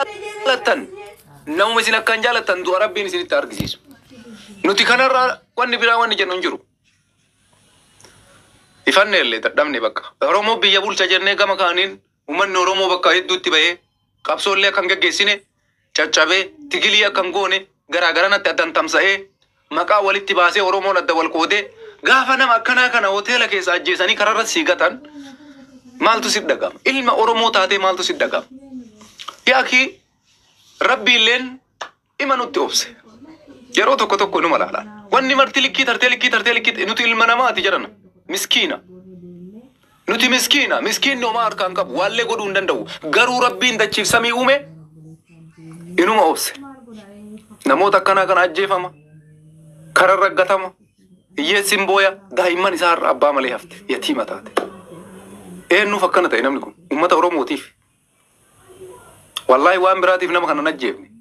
جالتن نوم سين كان جالتن دو ربي سين تارجيس نوتي كنرا وان بيرا وان جنون جرو يفن اللي تدمني بكا رومو بيجابول تجرني كما كانين ومن رومو بكا يدو تبعه كابسول ليه كانك جسينه چچابه تيجليا كانغوني غرا غرا نتدان تمسه مكا ولي تباسه رومو ندول كوده غافنا مكنا كنا هوتيل كيس اجيساني كرر سيغتان مال تسدغام علم رومو تاتي مال تسدغام يا اخي ربي لين إيمانوتي أوبس يا روتو كتو كونو ملالا واني مرتلكي ترتلكي نوتي المنامات جرنا مسكينة نوتي مسكين نو مار كان كاب والله قدون دندو غرو ربي إن دچيف سمي أومي إنو ما أوبس نموتا كان أجيفما كرر رغتما يسمبويا دائما نسار أبا ملي هفت يتيمة تاتي إنو فكنا تاي نمنكم أمتا أوروموتيف والله وان براتيف نما كان نجيبني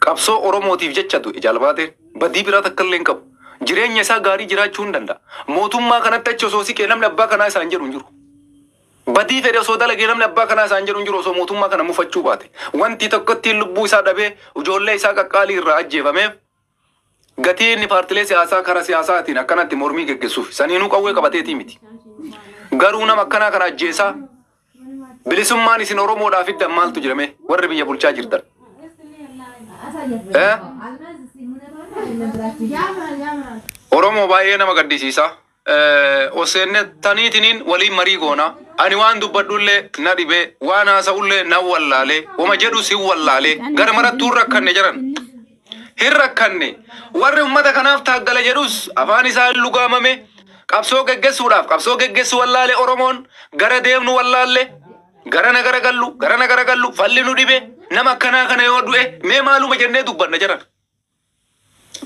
قبسو أوروموتيف جتشاتو إجالباته بدي برات كلين كب جرين يسا غاري جرا چون دندا موتوم ما كان تچو سوسي كنم لبا كنا سانجر انجرو بدي فيري سودا لگي نم لبا كنا سانجر انجرو سو موتوم ما كان مفچو باته وانتي تكتي لبو سا دبه وجولله سا قالي راجي فمه غتي ني پارتلي سياسا خرا سياسا تي نكنا تي مورمي گگسوف سنينو قوي قبته تي متي غرونا مكنا كرا جيسا بلسمان سين اورومو دافيد دمال تجرمه ور بيا بولچا جيردن Oromo baay'ee nama gaddisiisa. Osenne taniitiniin waliin marii goona. Ani waan dubbadhullee na dhibee waan haasa'ullee na wallaalee wama jedhu si wallaalee gara marattuu rakkanne jiran. Hin rakkanne warri ummata kanaaf taaggala jedhus afaan isaa lugaamame qabsoo geggeessu wallaalee Oromoon gara deemnu wallaalle gara nagara gallu falli nu dhibee nama akkanaa kana yoo du'e mee maaluma jennee dubbanna jiran.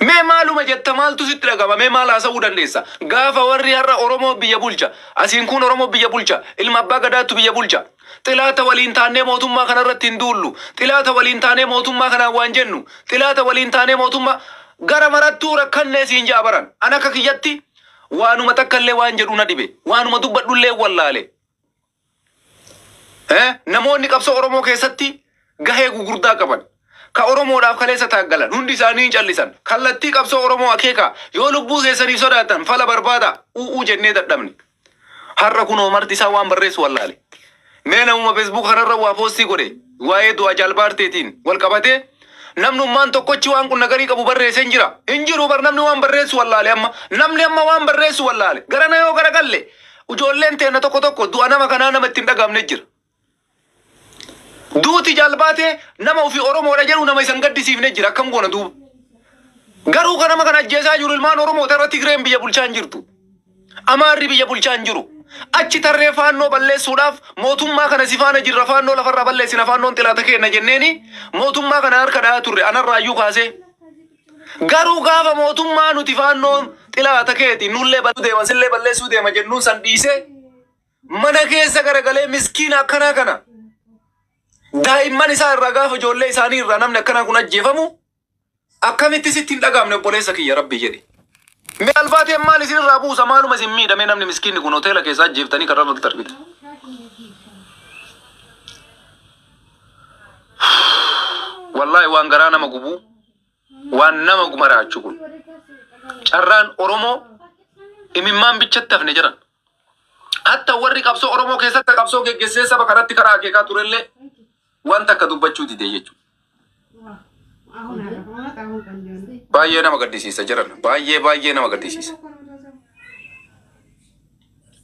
Mee maaluma jetta maaltu sitti dhagama mee maal haasa'uu dandeessa gaafa warri har'a Oromoo biyya bulcha asiin kun Oromoo biyya bulcha ilma abbaa gadaatu biyya bulcha xilaata waliin taanee mootummaa kanarratti hin duullu xilaata waliin taanee mootummaa kanaan waan jennu xilaata waliin taanee mootummaa gara marattuu rakkannee siin jaabaran ana akka kiyyatti waanuma takkallee waan jedhu na dhibe waanuma dubbadhullee wallaale namoonni qabsoo Oromoo keessatti gahee gugurdaa qaban ka Oromoo dhaaf kaleessa taaggalan hundi isaanii callisan kallattii qabsoo Oromoo akeeka yoo lubbuu keessanii sodaatan fala barbaada jennee dadhabne har'a kunoo marti isaa waan barreessu wallaale mee namuma Facebook kanarra waa poostii godhe waa'ee du'a jaalbaarteetiin wal qabatee namnummaan tokkochi waan kun nagarii qabu barreessee hin jiru bar namni waan barreessu wallaale namni amma waan barreessu wallaale garana yoo garagalle ijoolleen teenna tokko du'a nama kanaa namatti hin dhagamne jira. Duuti jalbaate nama ofii Oromoodha jedhu nama isan gaddisiifne jira akkam goona duuba. Garuu kana nama kana ajjeesaa jiru ilmaan Oromoo irratti Tigreen biyya bulchaa hin jirtu. Amaarri biyya bulchaa hin jiru. Achi tarree faannoo balleessuudhaaf mootummaa kana si faana jirra faannoo lafarraa balleessina faannoon xilaata kenna jenneeni mootummaa kana harka dhayaa turre anarraayyuu kaasee. Garuu gaafa mootummaa nuti faannoon xilaata keeti nullee sillee balleessuu deema jennuun san dhiisee mana keessa garagalee miskiina akkanaa kana. Daa'imman isaa irraa gaafa ijoollee isaanii irraa namni akkanaa kun ajjeefamu akkamitti sitti hin dhagaamne obboleessa kiyya rabbi jedhe. Mee alfaateen maal isin irraa buusa maaluma isin miidhamee namni miskiinni kun hoteela keessaa ajjeeftanii karra irratti argite. Wallaahi waan garaa nama gubuu waan nama gumaraachuu kun carraan Oromoo imimmaan bichatti hafne jiran. Hatta warri qabsoo Oromoo keessatti qabsoo geggeessee saba kanatti karaa akeekaa turellee wanta akka dubbachuu dide jechuudha. Baay'ee nama gaddisiisa jiran baay'ee nama gaddisiisa.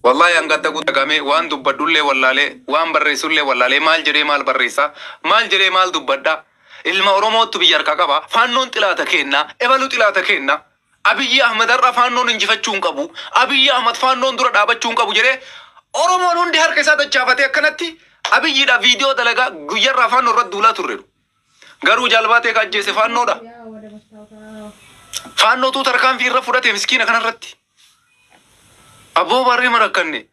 Wallahi angadda guutagamee waan dubbadhullee wallaalee waan barreessullee wallaalee maal jedhee maal barreessaa maal jedhee maal dubbadhaa ilma Oromootu biyya harkaa qaba faannoon xilaata kennaa ebalu xilaata kennaa Abiyyi Ahmad har'a faannoon injifachuu hin qabu Abiyyi Ahmad faannoon dura dhaabachuu hin qabu jedhee Oromoon hundi harka isaa dachaafatee akkanatti Abiyyiidha viidiyoo dalagaa guyyarraa faannoo irratti duulaa turre. Garuu jalbaatee ka ajjeese faannoodha. Faannootu tarkaanfii irra fudhate miskiina kanarratti. Aboo barri marakkanne.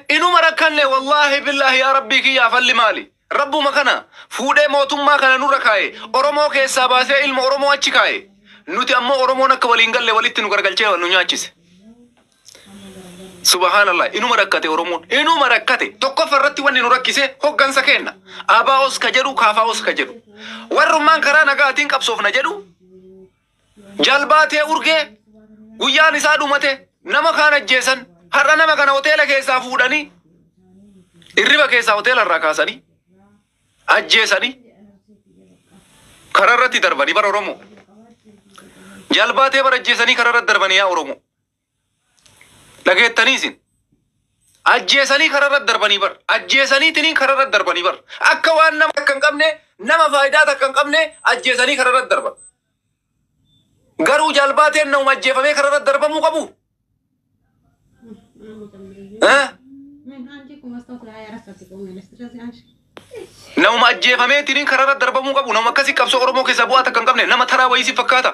Inuma rakkanne wallahi billahi yaa rabbii kiyyaa falli maali? Rabbuma kana fuudhee mootummaa kana nurra kaa'e Oromoo keessaa baasee ilma Oromoo achi kaa'e. Nuti ammoo Oromoon akka waliin galle walitti nu gargalchee nu nyaachise. subhanallah inuma rakkate oromoon inuma rakkate tokko farratti wanni nu rakkise hoggansa kenna abaa'os ka jedhu kaafaa'os ka jedhu warrummaan karaa nagaatiin qabsoofna jedhu jalbaatee urgee guyyaan isaa dhumate nama kaan ajjeesan har'a nama kana hoteela keessaa fuudhanii irriba keessaa hoteela irraa kaasanii ajjeesanii karaa irratti darbanii bara oromoo jalbaatee bara ajjeesanii karaa irratti darbanii yaa oromoo dhageettanii isin ajjeesanii karaa irratti darbanii bar ajjeesanii tiniin karaa irratti darbanii bar akka waan nama akka hin qabne nama faayidaa takka hin qabne ajjeesanii karaa irratti darban garuu jalbaateen nama ajjeefamee karaa irratti darbamuu qabu. Nama ajjeefamee tiniin karaa irratti darbamuu qabu nama akkasii qabsoo oromoo keessa bu'aa takka hin qabne nama taraa wayii fakkaata.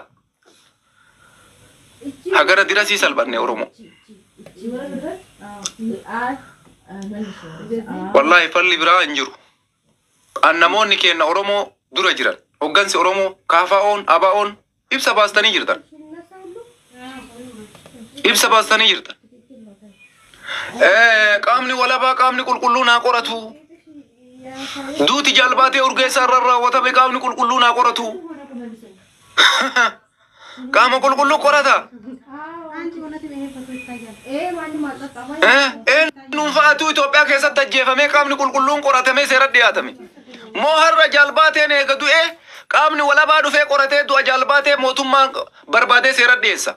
Hagara dirasii salphanne oromoo. Wallahi falli biraa hin jiru. Namoonni keenya oromoo dura jiran hoggansi oromoo kaafaa'oon abaa'oon ibsa baastanii jirtan. Ibsa baastanii jirtan. Qaamni walabaa qaamni qulqulluu naa qoratu. Duuti jalbaatee urgeessaa irra raawwatame qaamni qulqulluu naa qoratu. Qaama qulqulluu qorata. Nuunfaatu Itoophiyaa keessatti ajjeefamee qaamni qulqulluun qoratamee seeratti dhiyaatame. Moo har'a jalbaateen eega du'ee qaamni walabaa dhufee qoratee du'a jalbaatee mootummaan barbaadee seeratti dhiyeessa.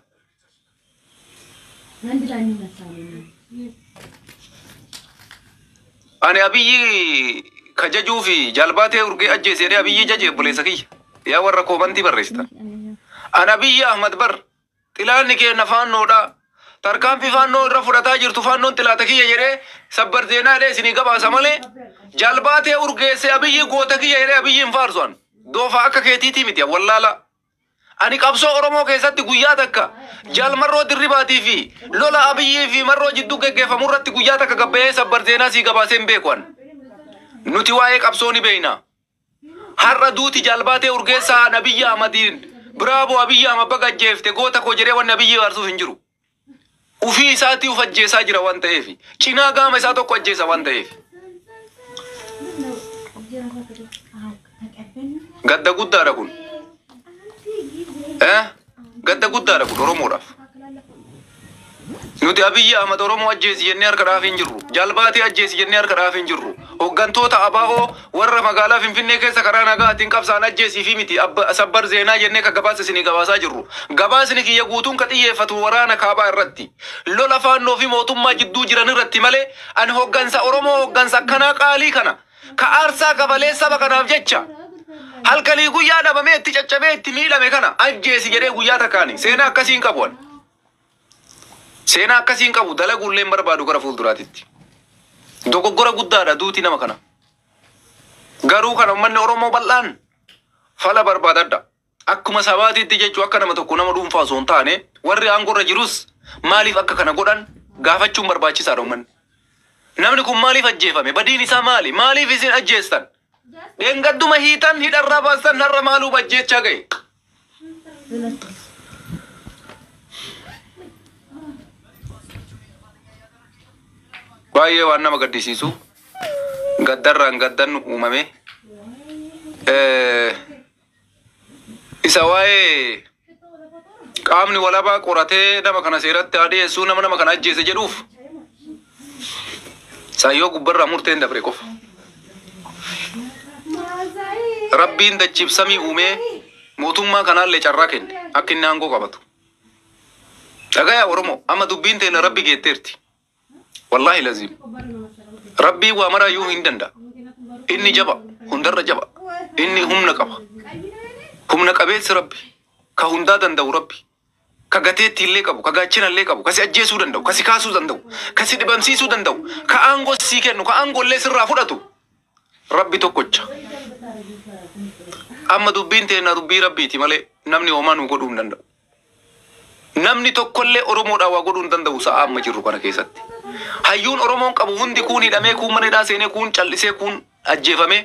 Ani abiyyi kajajuu fi jalbaatee urgee ajjeesee abiyyi jaje buleessa kiyya. Yaa warra koomantii barreessitan. Ani abiyyi Ahmad bar xilaanni keenya faannoodha. Tarkaanfii faannoo irra fudhataa jirtu faannoon xilaata kiyya jedhee sabbar zeenaadhee isinii gabaasa malee jalbaatee urgeesse abiyyi goota kiyya jedhee abiyyi hin faarsuan. Doofa akka keetiitii miti wallaala. Ani qabsoo oromoo keessatti guyyaa takka jalmarroo dirribaatii fi lola abiyyii fi marroo jidduu geggeeffamu irratti guyyaa takka gabbayee sabbar zeenaa sii gabaasee hin beekuan. Nuti waa'ee qabsoo ni beeyna. Har'a duuti jalbaatee urgeessaa nabiyyi Ahmadiin Bravo abiyyi Ahmad baga ajjeefte goota koo jedhee wanni abiyyi faarsuuf hin jiru. Ufii isaatii uf ajjeesaa jira waan ta'eef cinaa gaama isaa tokko ajjeesa waan ta'eef. Gadda guddaadha kun. Gadda guddaadha kun oromoodhaaf. Nuti abiyyi Ahmad oromoo ajjeesi jennee harka dhaaf hin jirru. Jalbaatee ajjeesi jennee harka dhaaf hin jirru. Hoggantoota abaa'oo warra magaalaa Finfinnee keessa karaa nagaatiin qabsaan ajjeesii fi miti sabbar zeenaa jennee ka gabaasa isinii gabaasaa jirru. Gabaasni kiyya guutuun ka xiyyeeffatu waraana kaabaa irratti. Lola faannoo fi mootummaa jidduu jiran irratti malee ani hoggansa oromoo hoggansa akkanaa qaalii kana ka aarsaa kafalee saba kanaaf jecha halkanii guyyaa dhabamee itti caccabee itti miidhame kana ajjeesi jedhee guyyaa takkaani seenaa akkasiin qabu. Seenaa akkasiin qabu dalaguullee barbaadu gara fuulduraatitti. Dogoggora guddaadha duuti nama kana. Garuu kan uummanni oromoo bal'aan fala barbaadadha. Akkuma sabaatiitti jechuu akka nama tokko nama dhuunfaa osoo hin taane warri aangorra jirus maaliif akka kana godhan gaafachuun barbaachisaadha uummanni. Namni kun maaliif ajjeefame? Badiin isaa maali? Maaliif isin ajjeestan? Dheengadduma hiitan hidharraa baastan har'a maaluuf ajjeechaa ga'e? Baay'ee waan nama gaddisiisu gaddarraan gaddan uumame isa waa'ee qaamni walabaa qoratee nama kana seeratti dhiyeessuu nama kana ajjeese jedhuuf saayyoo gubbarraa murteen dabre qofa. Rabbiin dachiif samii uumee mootummaa kanaallee carraa kenne akka inni aangoo qabatu. Dhagayaa oromoo amma dubbiin teena rabbi geetteerti. والله لازم ربي وامر يوه هندندا إني جبا هندر جبا إني هم نكبيت ربي كهندا دندو ربي كغتي تيلي كابو كغاتشنا لي كابو كسي أجيسو دندو كسي كاسو دندو كسي دبامسيسو دندو كأنغو سيكنو كأنغو لسر رافوداتو ربي تو كوتشا أما دبين تينا دبي ربي تمالي نمني ومان وقدوم دندو namni tokkollee oromoodhaa waa godhuu hin danda'u sa'a amma jirru kana keessatti. Hayyuun oromoon qabu hundi kuun hidhamee kuun mana hidhaa seenee kuun callisee kuun ajjeefamee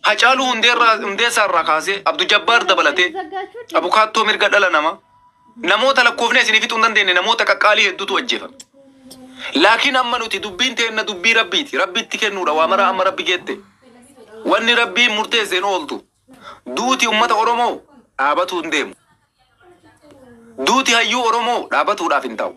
Hacaaluu hundeessaa irraa kaasee Abduu Jabbaar dabalatee abukaattoo mirga dhala nama namoota lakkoofne isinii fixuu hin dandeenye namoota qaqqaalii hedduutu ajjeefame. Laakiin amma nuti dubbiin teenna dubbii rabbiiti. Rabbitti kennuudha waa mara amma rabbi geette. Wanni rabbiin murteesseen ooltu. Duuti ummata Oromoo dhaabatu hin deemu. Duuti hayyuu Oromoo dhaabatuudhaaf hin ta'u.